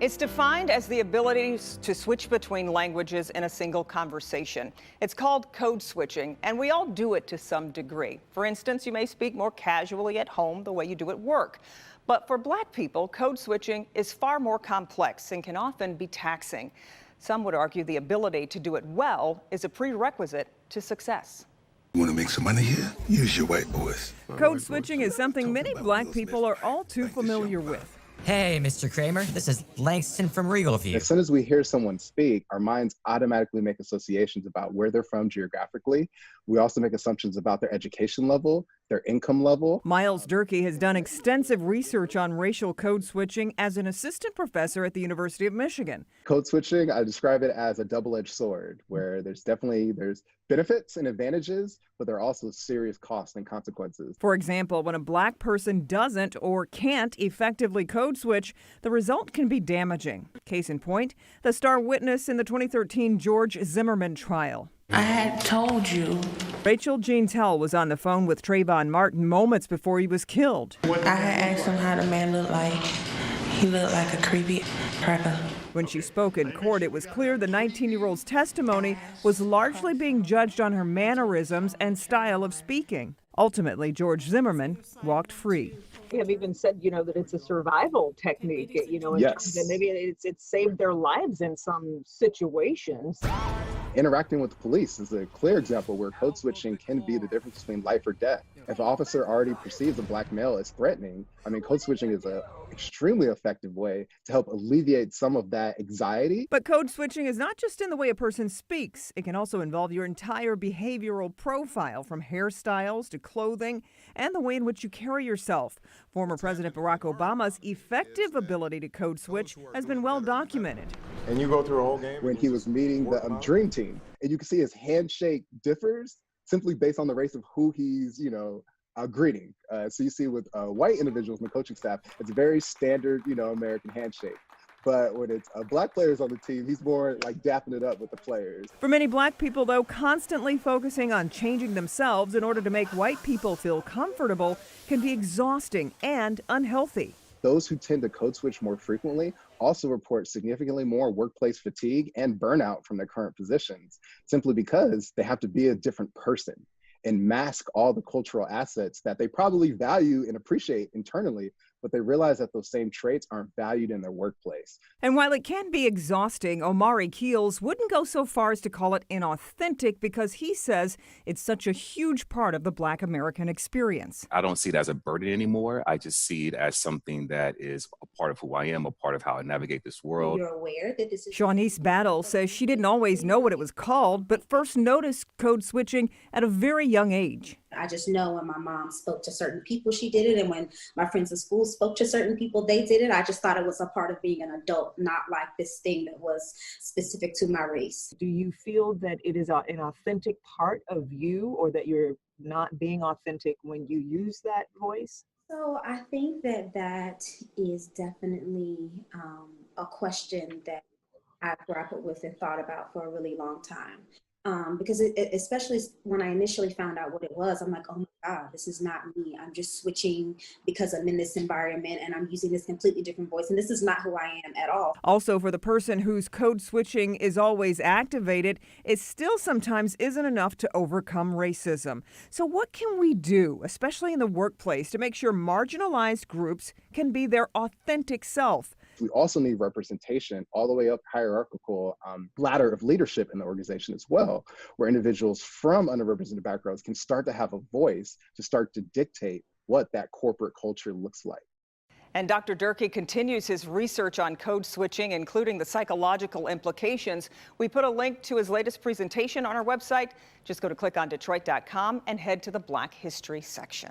It's defined as the ability to switch between languages in a single conversation. It's called code switching, and we all do it to some degree. For instance, you may speak more casually at home the way you do at work. But for Black people, code switching is far more complex and can often be taxing. Some would argue the ability to do it well is a prerequisite to success. You want to make some money here? Use your white voice. Code switching is something many Black people are all too familiar with. Hey, Mr. Kramer, this is Langston from Regalview. As soon as we hear someone speak, our minds automatically make associations about where they're from geographically. We also make assumptions about their education level, their income level. Miles Durkee has done extensive research on racial code switching as an assistant professor at the University of Michigan. Code switching, I describe it as a double-edged sword, where there's benefits and advantages, but there are also serious costs and consequences. For example, when a Black person doesn't or can't effectively code switch, the result can be damaging. Case in point, the star witness in the 2013 George Zimmerman trial. I had told you. Rachel Jean Tell was on the phone with Trayvon Martin moments before he was killed. I had asked him how the man looked like. He looked like a creepy cracker. When she spoke in court, it was clear the 19-year-old's testimony was largely being judged on her mannerisms and style of speaking. Ultimately, George Zimmerman walked free. They have even said, that it's a survival technique, and Yes. maybe it's saved their lives in some situations. Interacting with the police is a clear example where code switching can be the difference between life or death. If an officer already perceives a Black male as threatening, code switching is an extremely effective way to help alleviate some of that anxiety. But code switching is not just in the way a person speaks. It can also involve your entire behavioral profile, from hairstyles to clothing and the way in which you carry yourself. Former President Barack Obama's effective ability to code switch has been well documented. And you go through a whole game? When he was meeting the Dream Team, and you can see his handshake differs simply based on the race of who he's, greeting. So you see with white individuals in the coaching staff, it's a very standard, American handshake. But when it's Black players on the team, he's more like dapping it up with the players. For many Black people, though, constantly focusing on changing themselves in order to make white people feel comfortable can be exhausting and unhealthy. Those who tend to code switch more frequently also report significantly more workplace fatigue and burnout from their current positions, simply because they have to be a different person and mask all the cultural assets that they probably value and appreciate internally, but they realize that those same traits aren't valued in their workplace. And while it can be exhausting, Omari Keels wouldn't go so far as to call it inauthentic because he says it's such a huge part of the Black American experience. I don't see it as a burden anymore. I just see it as something that is a part of who I am, a part of how I navigate this world. You're aware that this is... Shawnice Battle says she didn't always know what it was called, but first noticed code switching at a very young age. I just know when my mom spoke to certain people, she did it. And when my friends in school spoke to certain people, they did it. I just thought it was a part of being an adult, not like this thing that was specific to my race. Do you feel that it is an authentic part of you, or that you're not being authentic when you use that voice? So I think that is definitely a question that I've grappled with and thought about for a really long time. Because especially when I initially found out what it was, I'm like, oh my God, this is not me. I'm just switching because I'm in this environment and I'm using this completely different voice. And this is not who I am at all. Also, for the person whose code switching is always activated, it still sometimes isn't enough to overcome racism. So what can we do, especially in the workplace, to make sure marginalized groups can be their authentic self? We also need representation all the way up hierarchical ladder of leadership in the organization as well, where individuals from underrepresented backgrounds can start to have a voice to start to dictate what that corporate culture looks like. And Dr. Durkee continues his research on code switching, including the psychological implications. We put a link to his latest presentation on our website. Just go to clickondetroit.com and head to the Black History section.